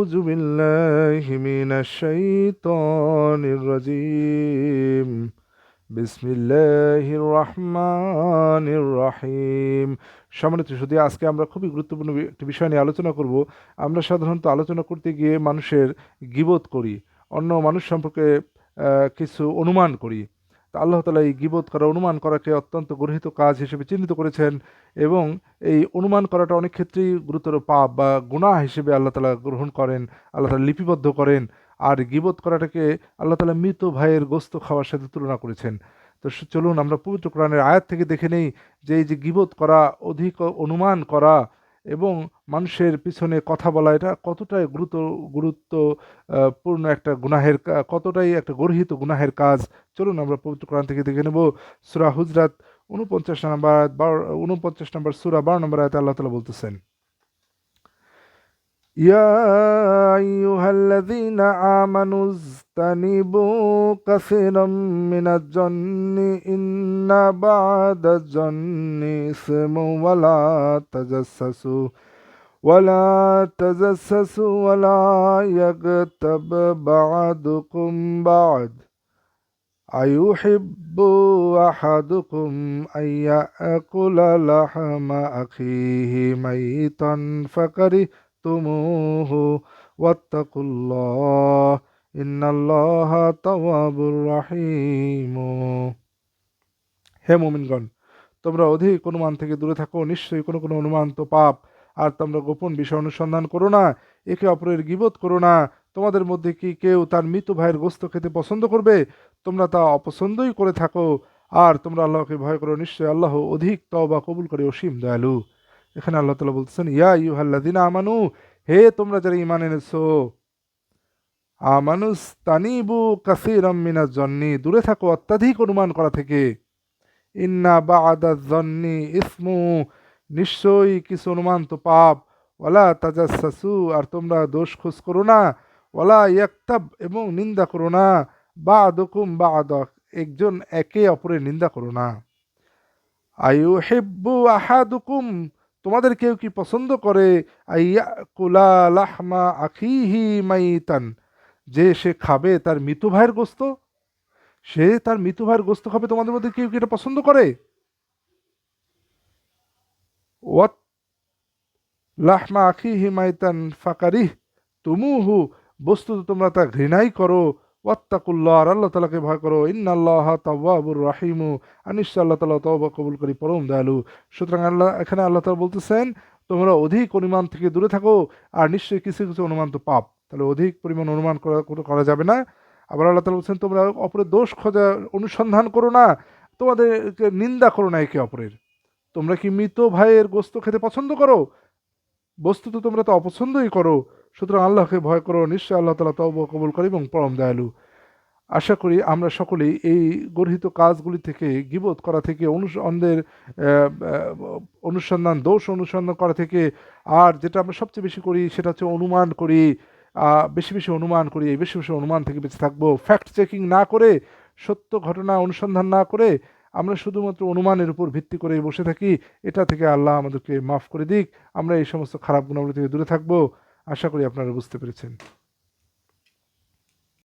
أعوذ بالله من الشيطان الرجيم بسم الله الرحمن الرحيم। সম্মানিত সুধী, আজকে আমরা খুবই গুরুত্বপূর্ণ একটি বিষয় নিয়ে আলোচনা করব। আমরা সাধারণত আলোচনা করতে গিয়ে মানুষের গীবত করি, অন্য মানুষ সম্পর্কে কিছু অনুমান করি। তা আল্লাহ তাআলা এই গীবত করা, অনুমান করাকে অত্যন্ত গর্হিত কাজ হিসেবে চিহ্নিত করেছেন, এবং এই অনুমান করাটা অনেক ক্ষেত্রেই গুরুতর পাপ বা গুনাহ হিসেবে আল্লাহ তাআলা গ্রহণ করেন, আল্লাহ তাআলা লিপিবদ্ধ করেন। আর গীবত করাটাকে আল্লাহ তাআলা মৃত ভাইয়ের গোশত খাওয়ার সাথে তুলনা করেছেন। তো চলুন আমরা পবিত্র কোরআনের আয়াত থেকে দেখে নেই যে এই যে গীবত করা, অধিক অনুমান করা এবং মানুষের পিছনে কথা বলা, এটা কতটাই গুরুত্বপূর্ণ একটা গুনাহের কতটাই একটা গর্হিত গুনাহের কাজ। চলুন আমরা পবিত্র কোরআন থেকে দেখে নেব। সূরা হুজরাত 49 নম্বর সূরা 12 নম্বর আয়াতে আল্লাহ তাআলা বলতেছেন, يا أيها الذين آمنوا اجتنبوا كثيرا من الظن إن بعد الظن إثم ولا يغتب بعضكم بعض أيحب أحدكم أن يأكل لحم أخيه ميتا فكرهتموه واتقوا الله إن الله تواب رحيم। হে মুমিনগণ, তোমরা অধিক অনুমান থেকে দূরে থাকো। নিশ্চয়ই কোনো কোনো অনুমান তো পাপ। আর তোমরা গোপন বিষয় অনুসন্ধান করো না, একে অপরের গীবত করো না। তোমাদের মধ্যে কি কেউ তার মৃত ভাইয়ের গোশত খেতে পছন্দ করবে? তোমরা তা অপছন্দই করে থাকো। আর তোমরা আল্লাহকে ভয় করো, নিশ্চয়ই আল্লাহ অধিক তওবা কবুল করে, অসীম দয়ালু। এখানে আল্লাহ তাআলা বলতেছেন, ইয়া আইয়ুহাল্লাযীনা আমানু, হে তোমরা যারা ঈমান এনেছো, আমানুস্তানিবু কাসীরাম মিনাজ জন্নি, দূরে থাকো অত্যাধিক অনুমান করা থেকে। ইন্না বা'দা জন্নি ইসমু, নিশ্চয়ই কিছু অনুমান তো পাপ। ওয়ালা তাজাসসু, আর তোমরা দোষ খোঁজ করো না। ওয়ালা ইয়াক্তাব, এবং নিন্দা করো না। বা'দুকুম বা'দা, একজন একে অপরের নিন্দা করো না। আইয়ুহিব্বু আহাদুকুম, তোমাদের কেউ কি পছন্দ করে, আইয়াকুলা লাহমা আখিহি মাইতান, যে সে খাবে তার মৃত ভাইয়ের গোশত? সে তার মৃত ভাইয়ের গোশত খাবে, তোমাদের মধ্যে কেউ কি এটা পছন্দ করে? ওয়াত লাহমা আখিহি মাইতান ফাকারিহ তুমুহু, বস্তুত তোমরা তা ঘৃণাই করো। ওয়াত্তাকুল্লাহ, আর আল্লাহ তাআলাকে ভয় করো। ইন্নাল্লাহা তাওয়াবুর রাহিমু, আর নিশ্চয় আল্লাহ তাআলা তওবা কবুল করি, পরম দয়ালু। সুতরাং এখানে আল্লাহ তাআলা বলতেছেন, তোমরা অধিক অনুমান থেকে দূরে থাকো। আর নিশ্চয়ই কিছু কিছু অনুমান তো পাপ, তাহলে অধিক পরিমাণ অনুমান করা যাবে না। আবার আল্লাহ তাআলা বলছেন, তোমরা অপরের দোষ খোঁজা অনুসন্ধান করো না, তোমাদেরকে নিন্দা করো না একে অপরের। তোমরা কি মৃত ভাইয়ের গোশত খেতে পছন্দ করো? বস্তুত তোমরা তো অপছন্দই করো। সুতরাং আল্লাহকে ভয় করো, নিশ্চয় আল্লাহ তাআলা তওবা কবুল করে এবং পরম দয়ালু। আশা করি আমরা সকলেই এই গর্হিত কাজগুলি থেকে, গীবত করা থেকে, অন্যের অনুসন্ধান, দোষ অনুসন্ধান করা থেকে, আর যেটা আমরা সবচেয়ে বেশি করি সেটা হচ্ছে অনুমান করি, বেশি বেশি অনুমান করি, এই বেশি বেশি অনুমান থেকে বেঁচে থাকবো। ফ্যাক্ট চেকিং না করে, সত্য ঘটনা অনুসন্ধান না করে আমরা শুধুমাত্র অনুমানের উপর ভিত্তি করে বসে থাকি। এটা থেকে আল্লাহ আমাদেরকে মাফ করে দিক। আমরা এই সমস্ত খারাপ গুণাবলী থেকে দূরে থাকবো। আশা করি আপনারা বুঝতে পেরেছেন।